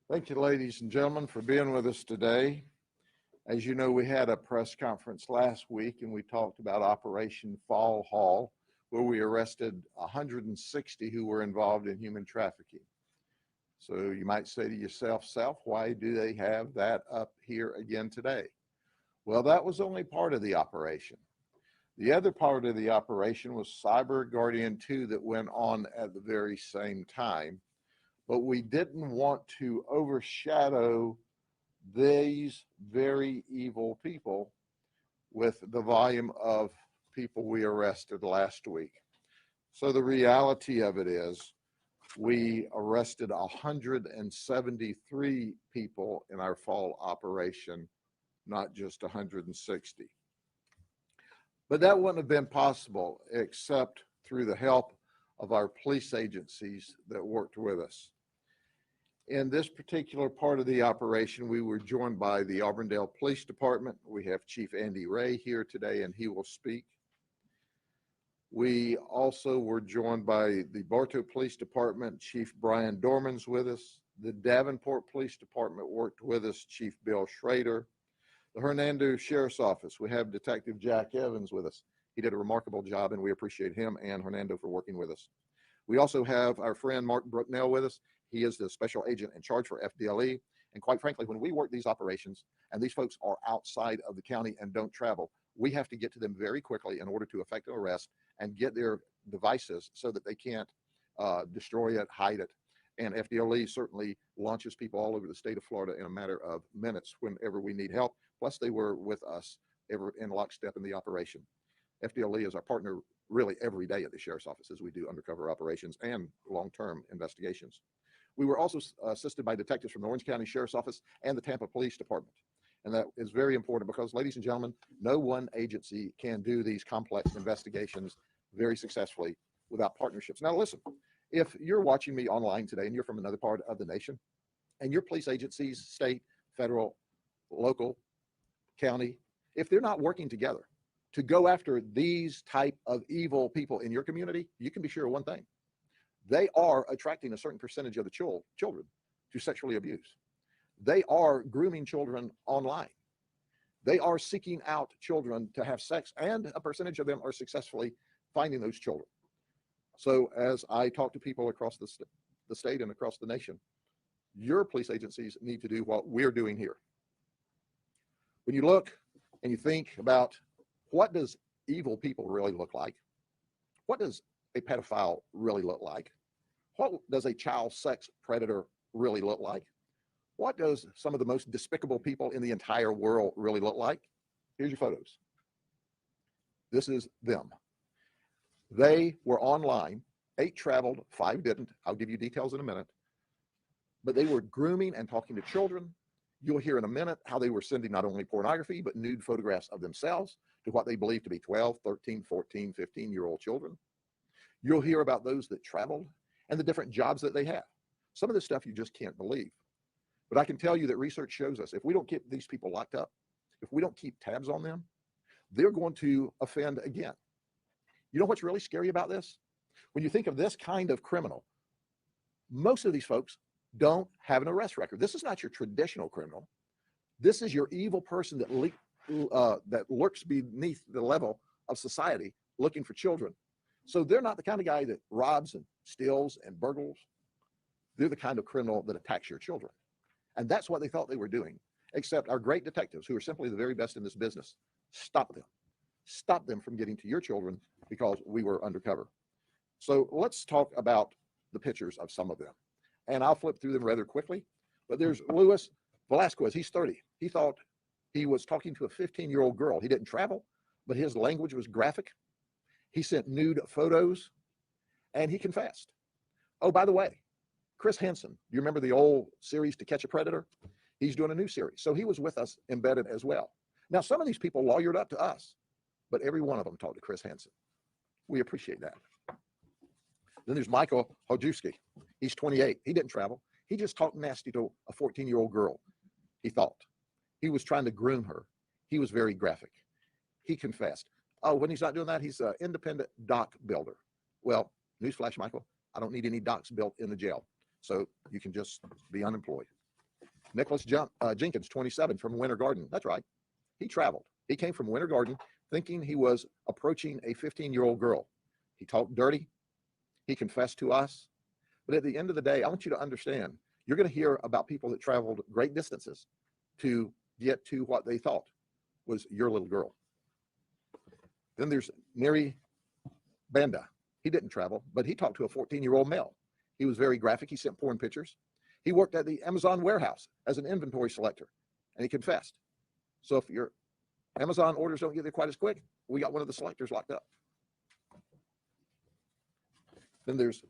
Thank you, ladies and gentlemen, for being with us today. As you know, we had a press conference last week and we talked about Operation Fall Haul, where we arrested 160 who were involved in human trafficking. So you might say to yourself, Self, why do they have that up here again today? Well, that was only part of the operation. The other part of the operation was Cyber Guardian 2 that went on at the very same time. But we didn't want to overshadow these very evil people with the volume of people we arrested last week. So the reality of it is we arrested 173 people in our fall operation, not just 160. But that wouldn't have been possible except through the help of our police agencies that worked with us. In this particular part of the operation, we were joined by the Auburndale Police Department. We have Chief Andy Ray here today, and he will speak. We also were joined by the Bartow Police Department. Chief Brian Dorman's with us. The Davenport Police Department worked with us, Chief Bill Schrader. The Hernando Sheriff's Office, we have Detective Jack Evans with us. He did a remarkable job, and we appreciate him and Hernando for working with us. We also have our friend Mark Brooknell with us. He is the special agent in charge for FDLE. And quite frankly, when we work these operations and these folks are outside of the county and don't travel, we have to get to them very quickly in order to effect an arrest and get their devices so that they can't destroy it, hide it. And FDLE certainly launches people all over the state of Florida in a matter of minutes whenever we need help. Plus, they were with us in lockstep in the operation. FDLE is our partner really every day at the sheriff's offices. We do undercover operations and long-term investigations. We were also assisted by detectives from the Orange County Sheriff's Office and the Tampa Police Department. And that is very important because, ladies and gentlemen, no one agency can do these complex investigations very successfully without partnerships. Now, listen, if you're watching me online today and you're from another part of the nation and your police agencies, state, federal, local, county, if they're not working together to go after these type of evil people in your community, you can be sure of one thing. They are attracting a certain percentage of the children to sexually abuse. They are grooming children online. They are seeking out children to have sex, and a percentage of them are successfully finding those children. So as I talk to people across the state and across the nation, your police agencies need to do what we're doing here. When you look and you think about what does evil people really look like, what does a pedophile really look like? What does a child sex predator really look like? What does some of the most despicable people in the entire world really look like? Here's your photos. This is them. They were online. 8 traveled, 5 didn't. I'll give you details in a minute. But they were grooming and talking to children. You'll hear in a minute how they were sending not only pornography, but nude photographs of themselves to what they believe to be 12, 13, 14, 15-year-old children. You'll hear about those that traveled and the different jobs that they have. Some of this stuff you just can't believe. But I can tell you that research shows us if we don't keep these people locked up, if we don't keep tabs on them, they're going to offend again. You know what's really scary about this? When you think of this kind of criminal, most of these folks don't have an arrest record. This is not your traditional criminal. This is your evil person that lurks beneath the level of society looking for children. So they're not the kind of guy that robs and steals and burgles. They're the kind of criminal that attacks your children. And that's what they thought they were doing, except our great detectives, who are simply the very best in this business, stop them from getting to your children because we were undercover. So let's talk about the pictures of some of them. And I'll flip through them rather quickly. But there's Luis Velasquez. He's 30. He thought he was talking to a 15-year-old girl. He didn't travel, but his language was graphic. He sent nude photos, and he confessed. Oh, by the way, Chris Hansen, you remember the old series To Catch a Predator? He's doing a new series. So he was with us embedded as well. Now, some of these people lawyered up to us, but every one of them talked to Chris Hansen. We appreciate that. Then there's Michael Hojewski. He's 28. He didn't travel. He just talked nasty to a 14-year-old girl, he thought. He was trying to groom her. He was very graphic. He confessed. Oh, when he's not doing that, he's an independent dock builder. Well, newsflash, Michael, I don't need any docks built in the jail. So you can just be unemployed. Nicholas Jenkins, 27, from Winter Garden. That's right. He traveled. He came from Winter Garden thinking he was approaching a 15-year-old girl. He talked dirty. He confessed to us. But at the end of the day, I want you to understand, you're going to hear about people that traveled great distances to get to what they thought was your little girl. Then there's Neri Banda. He didn't travel, but he talked to a 14-year-old male. He was very graphic. He sent porn pictures. He worked at the Amazon warehouse as an inventory selector, and he confessed. So if your Amazon orders don't get there quite as quick, we got one of the selectors locked up. Then there's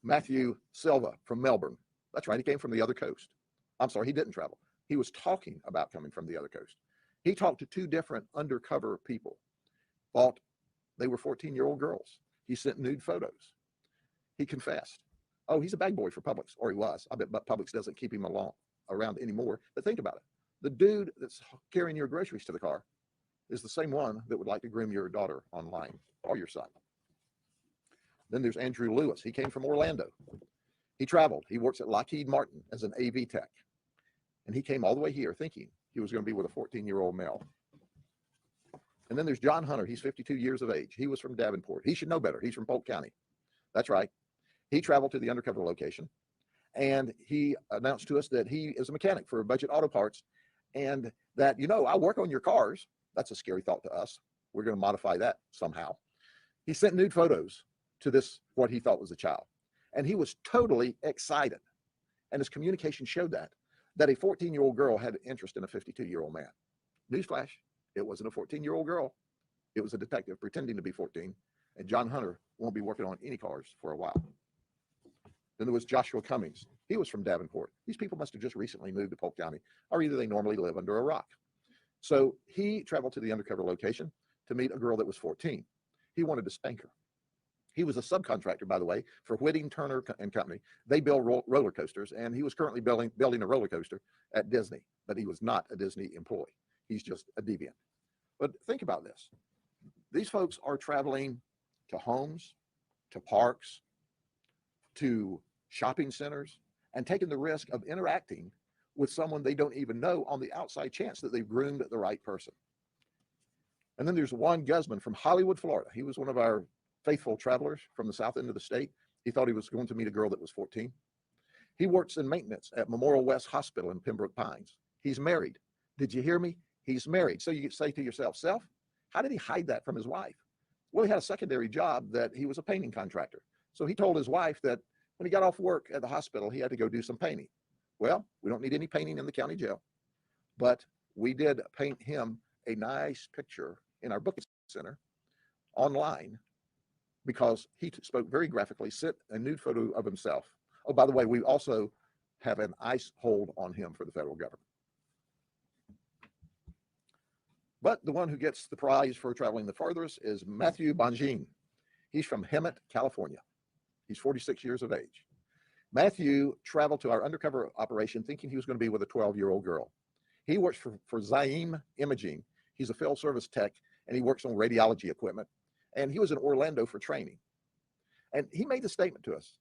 Matthew Silva from Melbourne. That's right, he came from the other coast. I'm sorry, he didn't travel. He was talking about coming from the other coast. He talked to two different undercover people, thought they were 14-year-old girls. He sent nude photos. He confessed. Oh, he's a bag boy for Publix, or he was. I bet Publix doesn't keep him around anymore. But think about it. The dude that's carrying your groceries to the car is the same one that would like to groom your daughter online or your son. Then there's Andrew Lewis. He came from Orlando. He traveled. He works at Lockheed Martin as an AV tech. And he came all the way here thinking he was going to be with a 14-year-old male. And then there's John Hunter. He's 52 years of age. He was from Davenport. He should know better. He's from Polk County. That's right. He traveled to the undercover location, and he announced to us that he is a mechanic for Budget Auto Parts, and that, I work on your cars. That's a scary thought to us. We're going to modify that somehow. He sent nude photos to this, what he thought was a child, and he was totally excited. And his communication showed that a 14-year-old girl had interest in a 52-year-old man. Newsflash, it wasn't a 14-year-old girl. It was a detective pretending to be 14, and John Hunter won't be working on any cars for a while. Then there was Joshua Cummings. He was from Davenport. These people must have just recently moved to Polk County, or either they normally live under a rock. So he traveled to the undercover location to meet a girl that was 14. He wanted to spank her. He was a subcontractor, by the way, for Whitting, Turner and Company. They build roller coasters, and he was currently building a roller coaster at Disney, but he was not a Disney employee. He's just a deviant. But think about this. These folks are traveling to homes, to parks, to shopping centers, and taking the risk of interacting with someone they don't even know on the outside chance that they've groomed the right person. And then there's Juan Guzman from Hollywood, Florida. He was one of our faithful travelers from the south end of the state. He thought he was going to meet a girl that was 14. He works in maintenance at Memorial West Hospital in Pembroke Pines. He's married. Did you hear me? He's married. So you say to yourself, Self, how did he hide that from his wife? Well, he had a secondary job that he was a painting contractor. So he told his wife that when he got off work at the hospital, he had to go do some painting. Well, we don't need any painting in the county jail, but we did paint him a nice picture in our booking center online because he spoke very graphically, sent a nude photo of himself. Oh, by the way, we also have an ICE hold on him for the federal government. But the one who gets the prize for traveling the farthest is Matthew Bonjean. He's from Hemet, California. He's 46 years of age. Matthew traveled to our undercover operation thinking he was going to be with a 12-year-old girl. He works for Zaim Imaging. He's a field service tech, and he works on radiology equipment. And he was in Orlando for training. And he made the statement to us,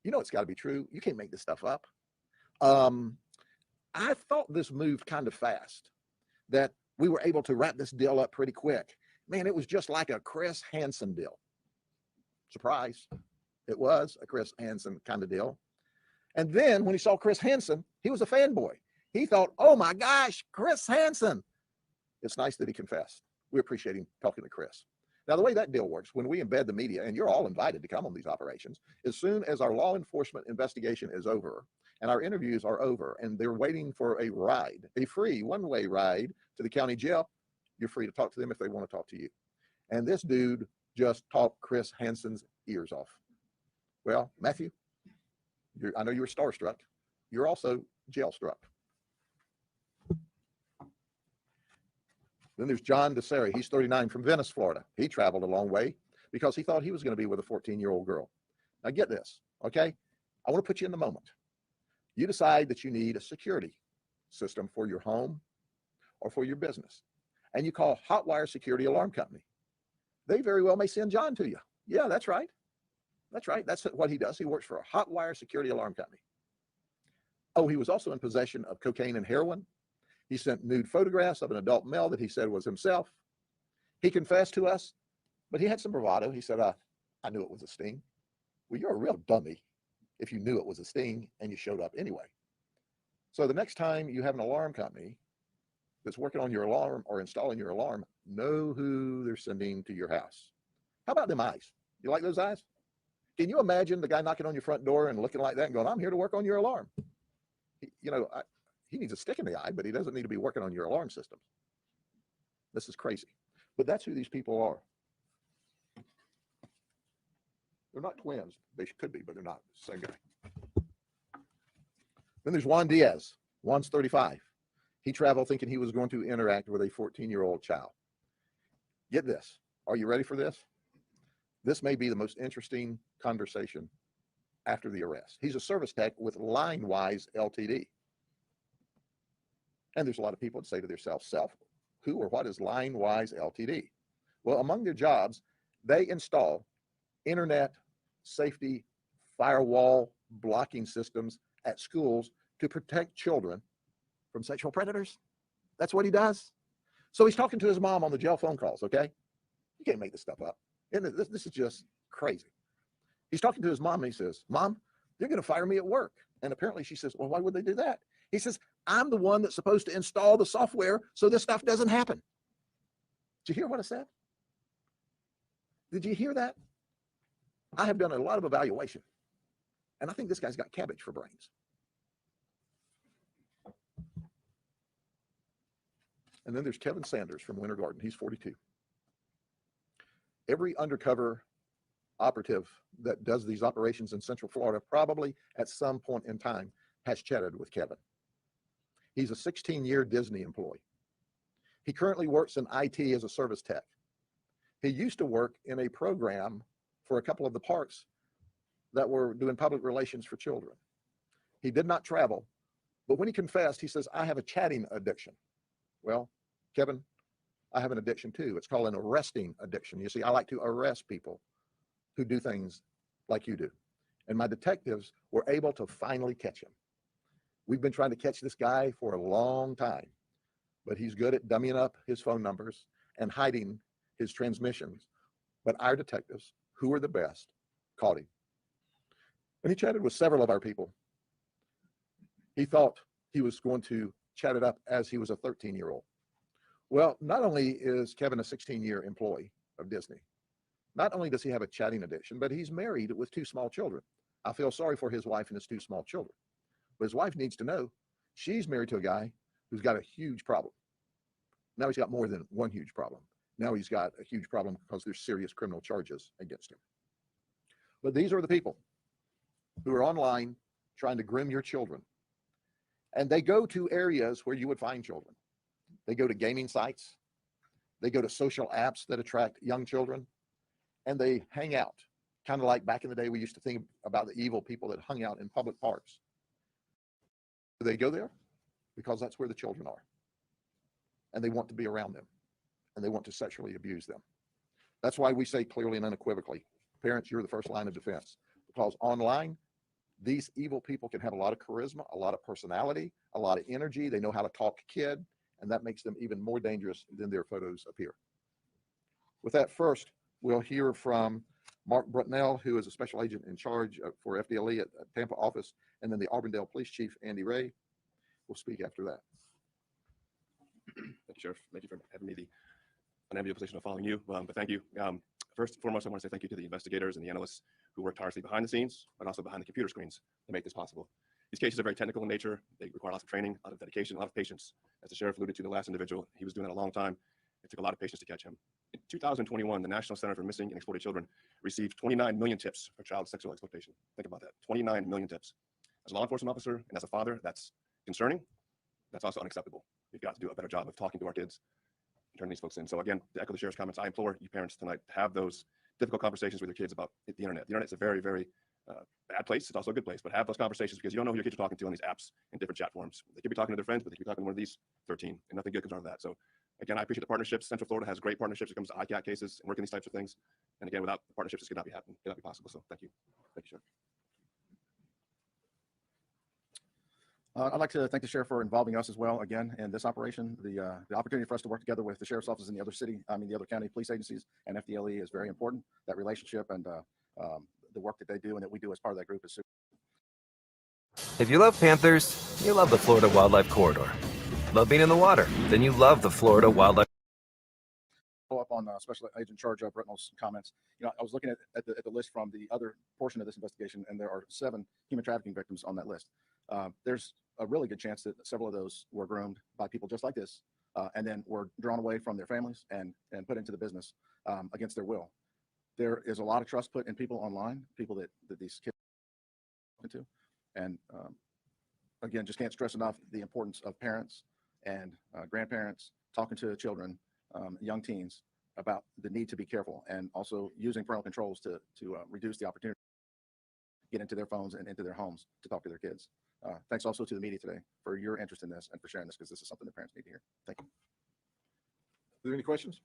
it's got to be true. You can't make this stuff up. I thought this moved kind of fast, that we were able to wrap this deal up pretty quick. Man, it was just like a Chris Hansen deal. Surprise. It was a Chris Hansen kind of deal. And then when he saw Chris Hansen, he was a fanboy. He thought, oh my gosh, Chris Hansen. It's nice that he confessed. We appreciate him talking to Chris. Now, the way that deal works, when we embed the media, and you're all invited to come on these operations, as soon as our law enforcement investigation is over and our interviews are over and they're waiting for a ride, a free one-way ride to the county jail, you're free to talk to them if they want to talk to you. And this dude just talked Chris Hansen's ears off. Well, Matthew, I know you were starstruck. You're also jail-struck. Then there's John DeSeri. He's 39 from Venice, Florida. He traveled a long way because he thought he was going to be with a 14-year-old girl. Now get this, okay? I want to put you in the moment. You decide that you need a security system for your home or for your business, and you call Hotwire Security Alarm Company. They very well may send John to you. Yeah, that's right. That's right. That's what he does. He works for a Hotwire Security Alarm Company. Oh, he was also in possession of cocaine and heroin. He sent nude photographs of an adult male that he said was himself. He confessed to us, but he had some bravado. He said, I knew it was a sting. Well, you're a real dummy if you knew it was a sting and you showed up anyway. So the next time you have an alarm company that's working on your alarm or installing your alarm, know who they're sending to your house. How about them eyes? You like those eyes? Can you imagine the guy knocking on your front door and looking like that and going, I'm here to work on your alarm? He needs a stick in the eye, but he doesn't need to be working on your alarm system. This is crazy. But that's who these people are. They're not twins. They could be, but they're not. Same guy. Then there's Juan Diaz. Juan's 35. He traveled thinking he was going to interact with a 14-year-old child. Get this. Are you ready for this? This may be the most interesting conversation after the arrest. He's a service tech with LineWise Ltd. And there's a lot of people that say to themselves, who or what is LineWise Ltd? Well, among their jobs, they install internet safety firewall blocking systems at schools to protect children from sexual predators. That's what he does. So he's talking to his mom on the jail phone calls, okay? You can't make this stuff up. This is just crazy. He's talking to his mom and he says, Mom, they're going to fire me at work. And apparently she says, well, why would they do that? He says, I'm the one that's supposed to install the software so this stuff doesn't happen. Did you hear what I said? Did you hear that? I have done a lot of evaluation, and I think this guy's got cabbage for brains. And then there's Kevin Sanders from Winter Garden. He's 42. Every undercover operative that does these operations in Central Florida probably at some point in time has chatted with Kevin. He's a 16-year Disney employee. He currently works in IT as a service tech. He used to work in a program for a couple of the parks that were doing public relations for children. He did not travel, but when he confessed, he says, I have a chatting addiction. Well, Kevin, I have an addiction too. It's called an arresting addiction. You see, I like to arrest people who do things like you do. And my detectives were able to finally catch him. We've been trying to catch this guy for a long time, but he's good at dummying up his phone numbers and hiding his transmissions. But our detectives, who are the best, caught him. And he chatted with several of our people. He thought he was going to chat it up as he was a 13-year-old. Well, not only is Kevin a 16-year employee of Disney, not only does he have a chatting addiction, but he's married with 2 small children. I feel sorry for his wife and his 2 small children. But his wife needs to know she's married to a guy who's got a huge problem. Now he's got more than one huge problem. Now he's got a huge problem because there's serious criminal charges against him. But these are the people who are online trying to groom your children. And they go to areas where you would find children. They go to gaming sites. They go to social apps that attract young children. And they hang out, kind of like back in the day we used to think about the evil people that hung out in public parks. They go there because that's where the children are. And they want to be around them. And they want to sexually abuse them. That's why we say clearly and unequivocally, parents, you're the first line of defense. Because online, these evil people can have a lot of charisma, a lot of personality, a lot of energy. They know how to talk kid, and that makes them even more dangerous than their photos appear. With that, first, we'll hear from Mark Brutnell, who is a special agent in charge for FDLE at Tampa office, and then the Auburndale Police Chief, Andy Ray, will speak after that. Thank you, Sheriff. Thank you for having me. The unenviable position of following you, but thank you. First and foremost, I want to say thank you to the investigators and the analysts who work tirelessly behind the scenes, but also behind the computer screens to make this possible. These cases are very technical in nature. They require lots of training, a lot of dedication, a lot of patience. As the sheriff alluded to, the last individual, he was doing that a long time. It took a lot of patience to catch him. In 2021, the National Center for Missing and Exploited Children received 29 million tips for child sexual exploitation. Think about that, 29 million tips. As a law enforcement officer and as a father, that's concerning. That's also unacceptable. We've got to do a better job of talking to our kids and turning these folks in. So again, to echo the sheriff's comments, I implore you parents tonight to have those difficult conversations with your kids about the internet. The internet's a very, very bad place. It's also a good place, but have those conversations because you don't know who your kids are talking to on these apps and different chat forums. They could be talking to their friends, but they could be talking to one of these 13, and nothing good comes out of that. So again, I appreciate the partnerships. Central Florida has great partnerships when it comes to ICAT cases and working these types of things. And again, without the partnerships, this could not be happening. Could not be possible. So thank you. Thank you, Sheriff. I'd like to thank the sheriff for involving us as well, again, in this operation. The opportunity for us to work together with the sheriff's office and the other county police agencies and FDLE is very important. That relationship and the work that they do and that we do as part of that group is super. If you love Panthers, you love the Florida Wildlife Corridor. Love being in the water? Then you love the Florida Wildlife. Follow up on Special Agent Charge of Britnell's comments. I was looking at the list from the other portion of this investigation, and there are 7 human trafficking victims on that list. There's a really good chance that several of those were groomed by people just like this, and then were drawn away from their families and put into the business against their will. There is a lot of trust put in people online, people that these kids into, and again, just can't stress enough the importance of parents and grandparents talking to children, young teens, about the need to be careful, and also using parental controls to reduce the opportunity to get into their phones and into their homes to talk to their kids. Thanks also to the media today for your interest in this and for sharing this, because this is something that parents need to hear. Thank you. Are there any questions?